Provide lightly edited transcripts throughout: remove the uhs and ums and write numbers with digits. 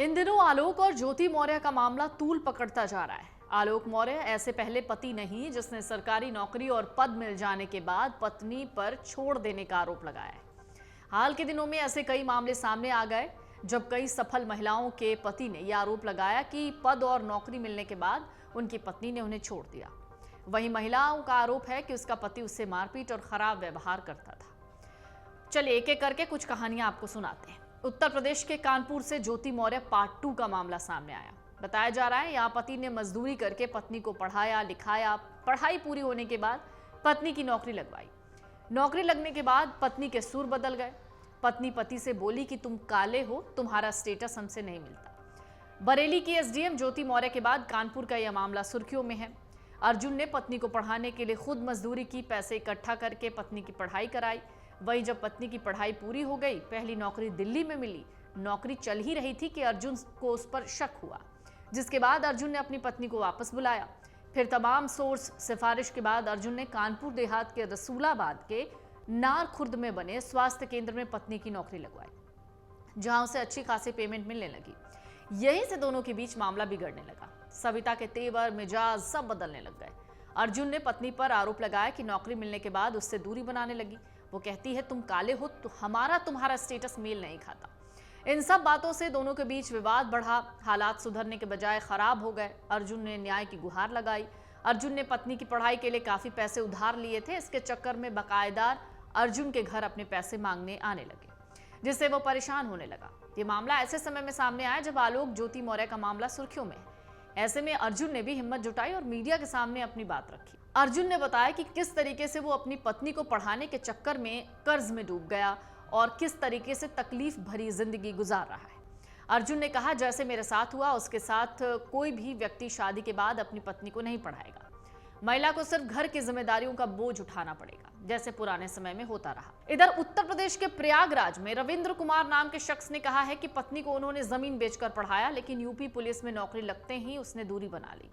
इन दिनों आलोक और ज्योति मौर्य का मामला तूल पकड़ता जा रहा है। आलोक मौर्य ऐसे पहले पति नहीं जिसने सरकारी नौकरी और पद मिल जाने के बाद पत्नी पर छोड़ देने का आरोप लगाया है। हाल के दिनों में ऐसे कई मामले सामने आ गए जब कई सफल महिलाओं के पति ने यह आरोप लगाया कि पद और नौकरी मिलने के बाद उनकी पत्नी ने उन्हें छोड़ दिया। वहीं महिलाओं का आरोप है कि उसका पति उससे मारपीट और खराब व्यवहार करता था। चलिए एक एक करके कुछ कहानियां आपको सुनाते हैं। उत्तर प्रदेश के कानपुर से ज्योति मौर्य पार्ट 2 का मामला सामने आया। बताया जा रहा है यहाँ पति ने मजदूरी करके पत्नी को पढ़ाया लिखाया। पढ़ाई पूरी होने के बाद पत्नी की नौकरी लगवाई। नौकरी लगने के बाद पत्नी के सुर बदल गए। पत्नी पति से बोली कि तुम काले हो, तुम्हारा स्टेटस हमसे नहीं मिलता। बरेली की एसडीएम ज्योति मौर्य के बाद कानपुर का यह मामला सुर्खियों में है। अर्जुन ने पत्नी को पढ़ाने के लिए खुद मजदूरी की, पैसे इकट्ठा करके पत्नी की पढ़ाई कराई। वहीं जब पत्नी की पढ़ाई पूरी हो गई, पहली नौकरी दिल्ली में मिली। नौकरी चल ही रही थी कि अर्जुन को उस पर शक हुआ, जिसके बाद अर्जुन ने अपनी पत्नी को वापस बुलाया। फिर तमाम सोर्स सिफारिश के बाद अर्जुन ने कानपुर देहात के रसूलाबाद के नार खुर्द में बने स्वास्थ्य केंद्र में पत्नी की नौकरी लगवाई, जहां उसे अच्छी खासी पेमेंट मिलने लगी। यहीं से दोनों के बीच मामला बिगड़ने लगा। सविता के तेवर मिजाज सब बदलने लग गए। अर्जुन ने पत्नी पर आरोप लगाया कि नौकरी मिलने के बाद उससे दूरी बनाने लगी। वो कहती है तुम काले हो तो तुम्हारा स्टेटस मेल नहीं खाता। इन सब बातों से दोनों के बीच विवाद बढ़ा। हालात सुधरने के बजाय खराब हो गए। अर्जुन ने न्याय की गुहार लगाई। अर्जुन ने पत्नी की पढ़ाई के लिए काफी पैसे उधार लिए थे। इसके चक्कर में बकायेदार अर्जुन के घर अपने पैसे मांगने आने लगे, जिससे वो परेशान होने लगा। ये मामला ऐसे समय में सामने आया जब आलोक ज्योति मौर्य का मामला सुर्खियों में है। ऐसे में अर्जुन ने भी हिम्मत जुटाई और मीडिया के सामने अपनी बात रखी। अर्जुन ने बताया कि किस तरीके से वो अपनी पत्नी को पढ़ाने के चक्कर में कर्ज में डूब गया और किस तरीके से तकलीफ भरी जिंदगी गुजार रहा है। अर्जुन ने कहा जैसे मेरे साथ हुआ उसके साथ कोई भी व्यक्ति शादी के बाद अपनी पत्नी को नहीं पढ़ाएगा। महिला को सिर्फ घर की जिम्मेदारियों का बोझ उठाना पड़ेगा, जैसे पुराने समय में होता रहा। इधर उत्तर प्रदेश के प्रयागराज में रविंद्र कुमार नाम के शख्स ने कहा है कि पत्नी को उन्होंने जमीन बेचकर पढ़ाया, लेकिन यूपी पुलिस में नौकरी लगते ही उसने दूरी बना ली।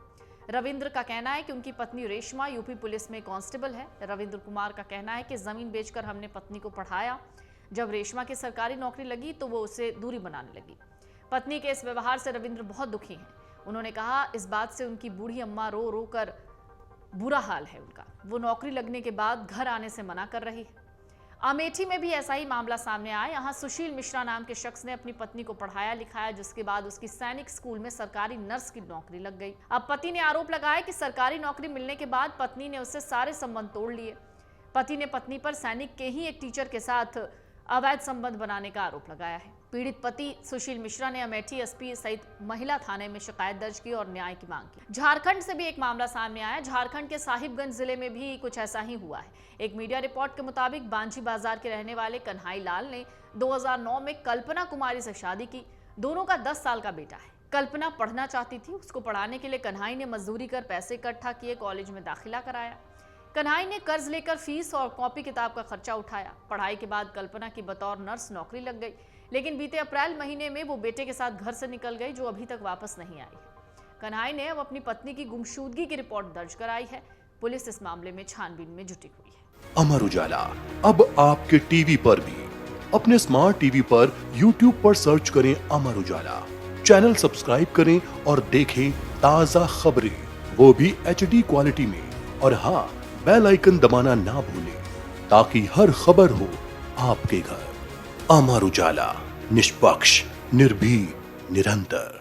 रविंद्र का कहना है कि उनकी पत्नी रेशमा यूपी पुलिस में कांस्टेबल है। रविंद्र कुमार का कहना है कि जमीन बेचकर हमने पत्नी को पढ़ाया। जब रेशमा की सरकारी नौकरी लगी तो वो उससे दूरी बनाने लगी। पत्नी के इस व्यवहार से रविंद्र बहुत दुखी हैं। उन्होंने कहा इस बात से उनकी बूढ़ी अम्मा रो रो कर बुरा हाल है उनका। वो नौकरी लगने के बाद घर आने से मना कर रही है। अमेठी में भी ऐसा ही मामला सामने आया। यहाँ सुशील मिश्रा नाम के शख्स ने अपनी पत्नी को पढ़ाया लिखाया, जिसके बाद उसकी सैनिक स्कूल में सरकारी नर्स की नौकरी लग गई। अब पति ने आरोप लगाया कि सरकारी नौकरी मिलने के बाद पत्नी ने उससे सारे संबंध तोड़ लिए। पति ने पत्नी पर सैनिक के ही एक टीचर के साथ अवैध संबंध बनाने का आरोप लगाया है। पीड़ित पति सुशील मिश्रा ने अमेठी एसपी सहित महिला थाने में शिकायत दर्ज की और न्याय की मांग की। झारखंड से भी एक मामला सामने आया। झारखंड के साहिबगंज जिले में भी कुछ ऐसा ही हुआ है। एक मीडिया रिपोर्ट के मुताबिक बांझी बाजार के रहने वाले कन्हाई लाल ने 2009 में कल्पना कुमारी से शादी की। दोनों का 10 साल का बेटा है। कल्पना पढ़ना चाहती थी। उसको पढ़ाने के लिए कन्हाई ने मजदूरी कर पैसे इकट्ठा किए, कॉलेज में दाखिला कराया। कन्हाई ने कर्ज लेकर फीस और कॉपी किताब का खर्चा उठाया। पढ़ाई के बाद कल्पना की बतौर नर्स नौकरी लग गई, लेकिन बीते अप्रैल महीने में वो बेटे के साथ घर से निकल गई, जो अभी तक वापस नहीं आई है। कन्हाई ने अब अपनी पत्नी की गुमशुदगी की रिपोर्ट दर्ज कराई है। पुलिस इस मामले में छानबीन में जुटी हुई है। अमर उजाला अब आपके टीवी पर भी। अपने स्मार्ट टीवी पर यूट्यूब पर सर्च करें अमर उजाला, चैनल सब्सक्राइब करें और देखें ताजा खबरें, वो भी HD क्वालिटी में। और हाँ, बेल आइकन दबाना ना भूलें ताकि हर खबर हो आपके घर। अमर उजाला, निष्पक्ष, निर्भीक, निरंतर।